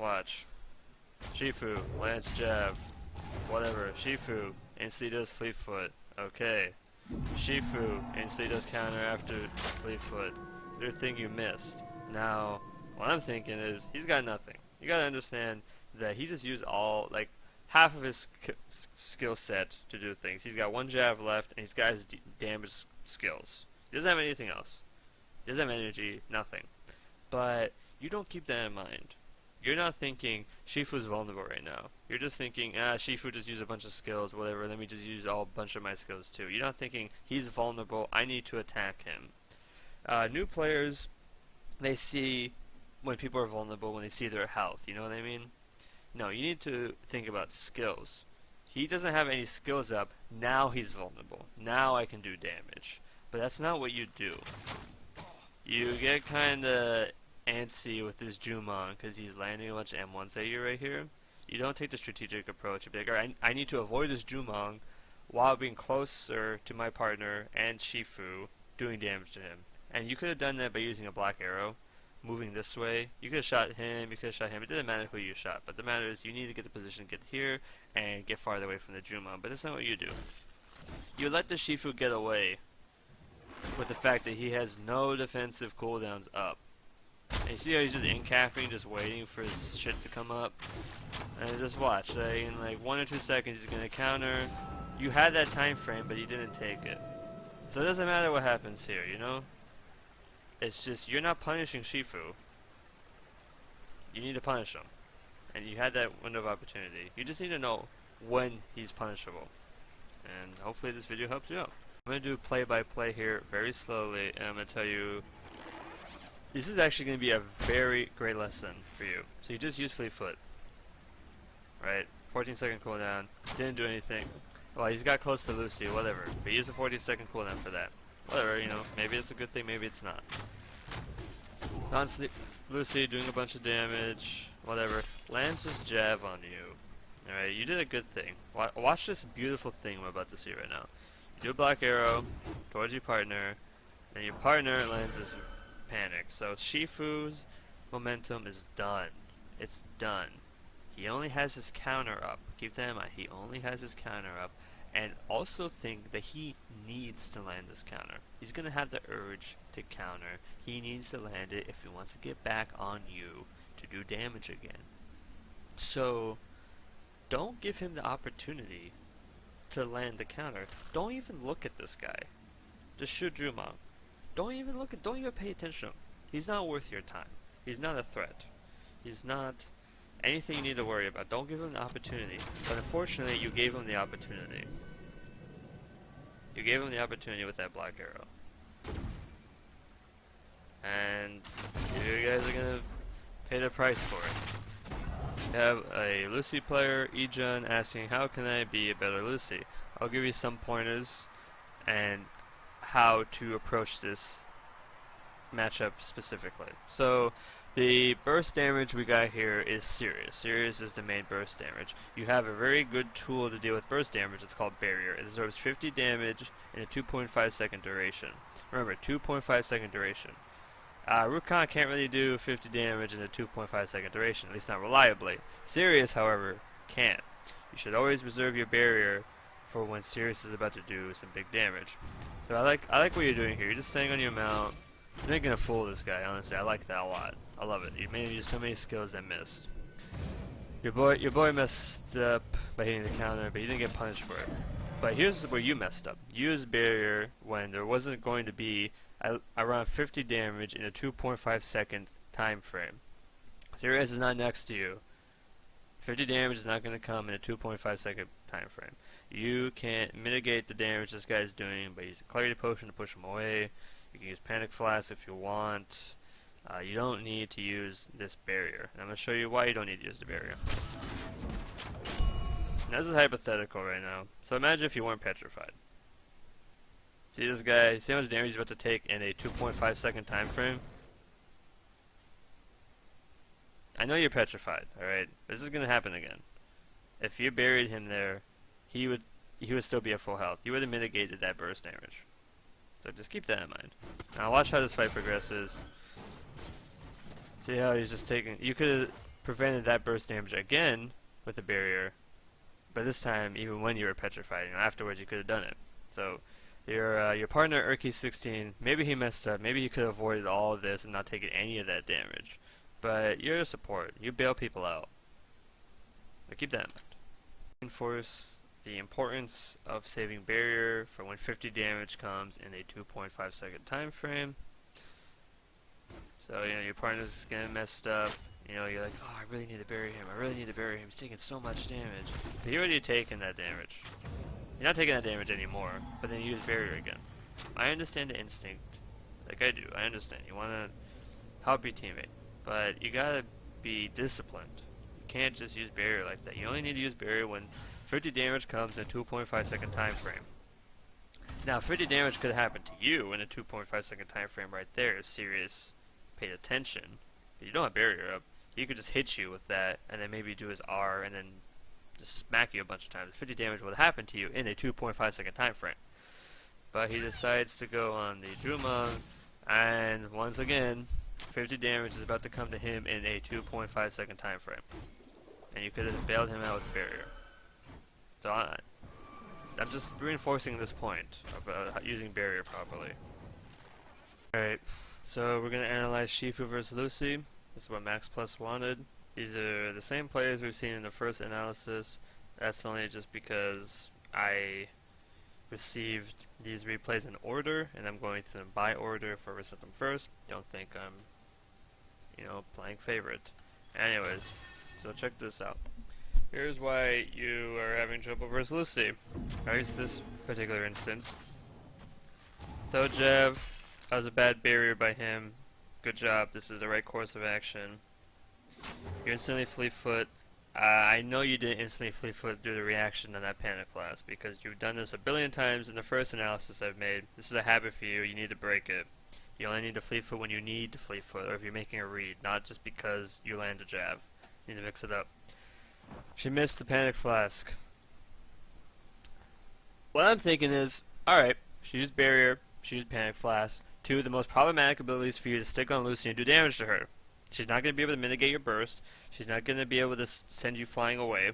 Watch. Shifu, Lance Jab, whatever. Shifu, instantly does Fleetfoot. Okay. Shifu, instantly does counter after Fleetfoot. There's a thing you missed. Now, what I'm thinking is, he's got nothing. You gotta understand that he just used like, half of his skill set to do things. He's got one jab left, and he's got his damage skills. He doesn't have anything else. He doesn't have energy, nothing. But you don't keep that in mind. You're not thinking Shifu's vulnerable right now. You're just thinking, Shifu just used a bunch of skills, whatever, let me just use a bunch of my skills too. You're not thinking, he's vulnerable, I need to attack him. New players, they see when people are vulnerable, when they see their health, you know what I mean? No, you need to think about skills. He doesn't have any skills up, now he's vulnerable. Now I can do damage. But that's not what you do. You get kinda antsy with this Jumong because he's landing a bunch of M1s at you right here. You don't take the strategic approach. You'll be like, alright, I need to avoid this Jumong while being closer to my partner and Shifu, doing damage to him. And you could have done that by using a black arrow, moving this way. You could have shot him, you could have shot him. It didn't matter who you shot, but the matter is you need to get the position, get here, and get farther away from the Jumong. But that's not what you do. You let the Shifu get away with the fact that he has no defensive cooldowns up. And you see how he's just in-capping, just waiting for his shit to come up? And just watch, in like 1 or 2 seconds he's gonna counter. You had that time frame, but he didn't take it. So it doesn't matter what happens here, you know? It's just, you're not punishing Shifu. You need to punish him. And you had that window of opportunity. You just need to know when he's punishable. And hopefully this video helps you out. I'm going to do play-by-play here very slowly, and I'm going to tell you this is actually going to be a very great lesson for you. So you just use Fleetfoot, right? 14-second cooldown, didn't do anything. Well, he's got close to Lucy, whatever. But use a 14-second cooldown for that. Whatever, you know, maybe it's a good thing, maybe it's not. It's on Lucy doing a bunch of damage, whatever. Lands his jab on you. Alright, you did a good thing. Watch this beautiful thing I'm about to see right now. You do a black arrow towards your partner, and your partner lands his panic. So Shifu's momentum is done. It's done. He only has his counter up. Keep that in mind. He only has his counter up. And also think that he needs to land this counter. He's going to have the urge to counter. He needs to land it if he wants to get back on you to do damage again. So don't give him the opportunity to land the counter. Don't even look at this guy. Just shoot Jumong. Don't even pay attention. He's not worth your time. He's not a threat. He's not anything you need to worry about. Don't give him the opportunity. But unfortunately, you gave him the opportunity. You gave him the opportunity with that black arrow. And you guys are gonna pay the price for it. You have a Lucy player, Ejun, asking, how can I be a better Lucy? I'll give you some pointers and how to approach this matchup specifically. So the burst damage we got here is Sirius. Sirius is the main burst damage. You have a very good tool to deal with burst damage. It's called Barrier. It absorbs 50 damage in a 2.5 second duration. Remember, 2.5 second duration. Rukan can't really do 50 damage in a 2.5 second duration, at least not reliably. Sirius, however, can. You should always reserve your barrier for when Sirius is about to do some big damage. So I like what you're doing here. You're just staying on your mount. You're making a fool of this guy, honestly. I like that a lot. I love it. You made use so many skills that missed. Your boy messed up by hitting the counter, but you didn't get punished for it. But here's where you messed up. You used barrier when there wasn't going to be around 50 damage in a 2.5 second time frame. Sirius is not next to you. 50 damage is not going to come in a 2.5 second time frame. You can mitigate the damage this guy is doing by using Clarity Potion to push him away. You can use Panic Flask if you want. You don't need to use this barrier. And I'm going to show you why you don't need to use the barrier. Now, this is hypothetical right now. So imagine if you weren't petrified. See this guy? See how much damage he's about to take in a 2.5 second time frame? I know you're petrified, alright? This is going to happen again. If you buried him there, he would still be at full health. You would have mitigated that burst damage. So just keep that in mind. Now watch how this fight progresses. See how he's just taking... You could have prevented that burst damage again with the barrier, but this time even when you were petrified, afterwards you could have done it. So your partner Urki16, maybe he messed up, maybe he could have avoided all of this and not taken any of that damage. But you're a support, you bail people out. So keep that in mind. Reinforce the importance of saving barrier for when 50 damage comes in a 2.5 second time frame. So your partner's getting messed up. You're like, oh, I really need to bury him. I really need to bury him. He's taking so much damage. But you're already taking that damage. You're not taking that damage anymore, but then you use barrier again. I understand the instinct, like I do. I understand. You want to help your teammate, but you gotta be disciplined. You can't just use barrier like that. You only need to use barrier when 50 damage comes in a 2.5 second time frame. Now, 50 damage could happen to you in a 2.5 second time frame right there. Is serious. Paid attention. But you don't have barrier up. He could just hit you with that, and then maybe do his R, and then just smack you a bunch of times. 50 damage would happen to you in a 2.5 second time frame. But he decides to go on the Jumong, and once again, 50 damage is about to come to him in a 2.5 second time frame. And you could have bailed him out with the barrier. So I'm just reinforcing this point about using barrier properly. Alright, so we're going to analyze Shifu versus Lucy. This is what Max Plus wanted. These are the same players we've seen in the first analysis. That's only just because I received these replays in order, and I'm going through them by order if I receive them first. Don't think I'm, playing favorite. Anyways, so check this out. Here's why you are having trouble versus Lucy. At least this particular instance. Thojev, that was a bad barrier by him. Good job, this is the right course of action. You instantly fleet foot. I know you didn't instantly fleet foot due to reaction on that panic blast, because you've done this a billion times in the first analysis I've made. This is a habit for you, you need to break it. You only need to fleet foot when you need to fleet foot, or if you're making a read, not just because you land a jab. You need to mix it up. She missed the panic flask. What I'm thinking is, alright, she used barrier, she used panic flask, two of the most problematic abilities for you to stick on Lucy and do damage to her. She's not going to be able to mitigate your burst. She's not going to be able to send you flying away.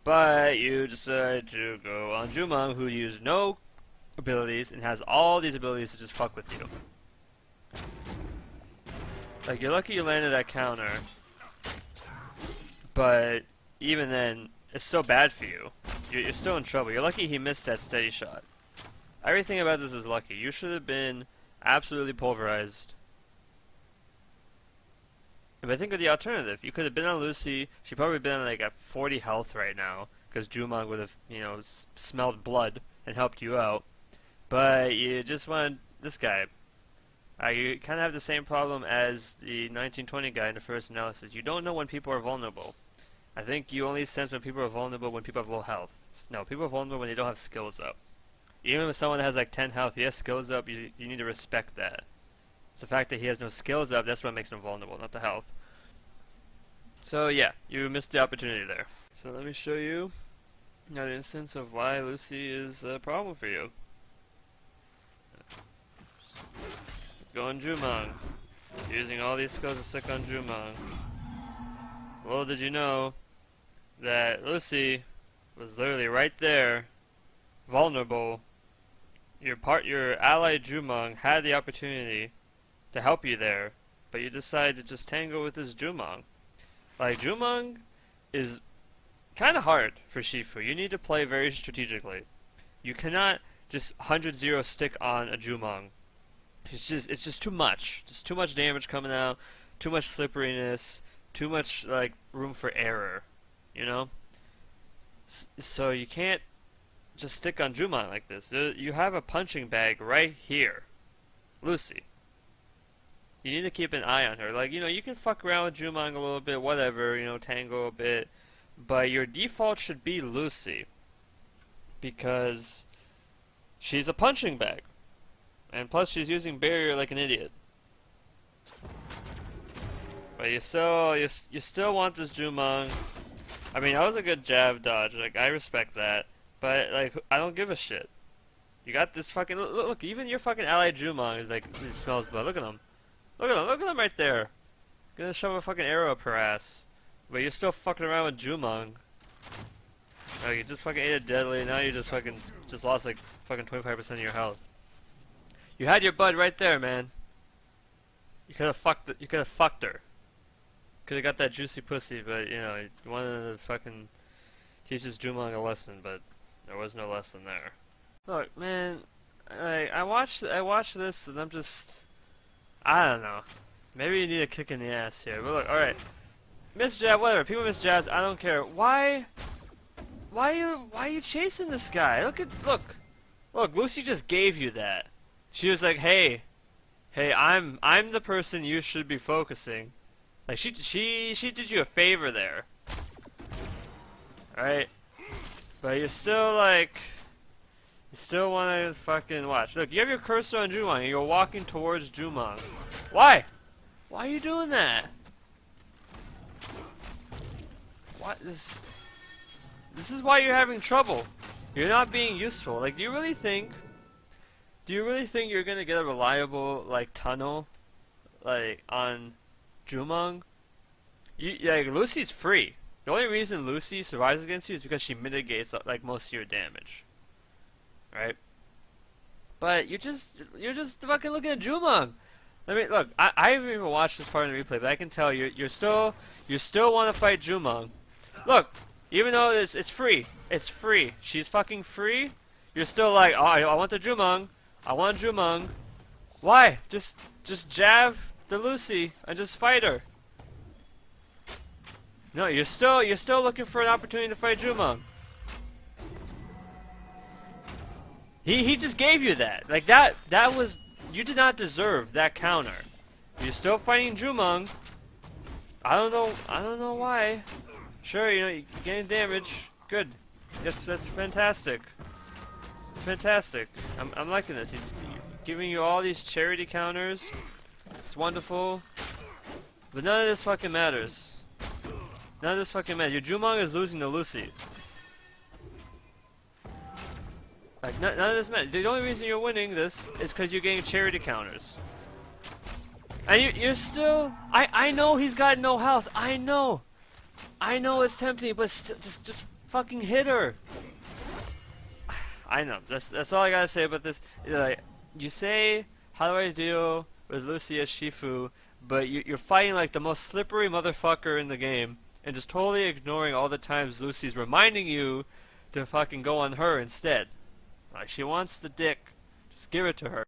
But you decide to go on Jumong, who used no abilities and has all these abilities to just fuck with you. Like, you're lucky you landed that counter. But even then, it's still bad for you. You're still in trouble. You're lucky he missed that steady shot. Everything about this is lucky. You should have been absolutely pulverized. But think of the alternative. You could have been on Lucy. She'd probably been on like at 40 health right now, because Jumong would have, smelled blood and helped you out. But you just wanted this guy. You kind of have the same problem as the 1920 guy in the first analysis. You don't know when people are vulnerable. I think you only sense when people are vulnerable when people have low health. No, people are vulnerable when they don't have skills up. Even if someone has like 10 health, he has skills up, you need to respect that. It's the fact that he has no skills up, that's what makes him vulnerable, not the health. So yeah, you missed the opportunity there. So let me show you an instance of why Lucy is a problem for you. Go on Jumong. Using all these skills to stick on Jumong. Little did you know that Lucy was literally right there, vulnerable. Your ally Jumong had the opportunity to help you there, but you decided to just tango with this Jumong. Like, Jumong is kind of hard for Shifu. You need to play very strategically. You cannot just 100-0 stick on a Jumong. It's just too much. Just too much damage coming out, too much slipperiness, too much like room for error, So you can't just stick on Jumong like this. You have a punching bag right here, Lucy. You need to keep an eye on her. Like, you can fuck around with Jumong a little bit, whatever, tango a bit, but your default should be Lucy, because she's a punching bag. And plus, she's using barrier like an idiot. But you still want this Jumong. I mean, that was a good jab dodge. Like, I respect that. But, like, I don't give a shit. You got this fucking... Look, even your fucking ally Jumong, like, he smells blood. Look at him. Look at him right there. Gonna shove a fucking arrow up her ass. But you're still fucking around with Jumong. Like, you just fucking ate it deadly, now you just fucking just lost like fucking 25% of your health. You had your bud right there, man. You could have fucked her. Could have got that juicy pussy, but you know, you wanted to fucking teaches Jumong a lesson, but there was no lesson there. Look, man, I watched this and I'm just, I don't know. Maybe you need a kick in the ass here. But look, alright. Miss Jab, whatever. People miss Jabs, I don't care. Why are you chasing this guy? Look, Lucy just gave you that. She was like, hey, I'm the person you should be focusing. Like she did you a favor there. Alright? But you're still like, you still wanna fucking watch. Look, you have your cursor on Jumong and you're walking towards Jumong. Why? Why are you doing that? What is... This is why you're having trouble. You're not being useful. Like, do you really think you're gonna get a reliable, like, tunnel, like, on Jumong? Like, Lucy's free. The only reason Lucy survives against you is because she mitigates, like, most of your damage. Right? But you're just fucking looking at Jumong. I mean, look, I haven't even watched this part in the replay, but I can tell you still want to fight Jumong. Look, even though it's free, she's fucking free. You're still like, oh, I want the Jumong. I want Jumong. Why? Just jab the Lucy and just fight her. No, you're still looking for an opportunity to fight Jumong. He just gave you that. Like that was, you did not deserve that counter. You're still fighting Jumong. I don't know why. Sure, you know, you're getting damage. Good. Yes, that's fantastic. It's fantastic. I'm liking this. He's giving you all these charity counters. It's wonderful. But none of this fucking matters. None of this fucking matters. Your Jumong is losing to Lucy. Like, none of this matters. The only reason you're winning this is because you're getting charity counters. And you're still... I know he's got no health. I know it's tempting, but just fucking hit her. I know. That's all I gotta say about this. Like, you say, how do I deal with Lucy as Shifu, but you're fighting like the most slippery motherfucker in the game, and just totally ignoring all the times Lucy's reminding you to fucking go on her instead. Like, she wants the dick. Just give it to her.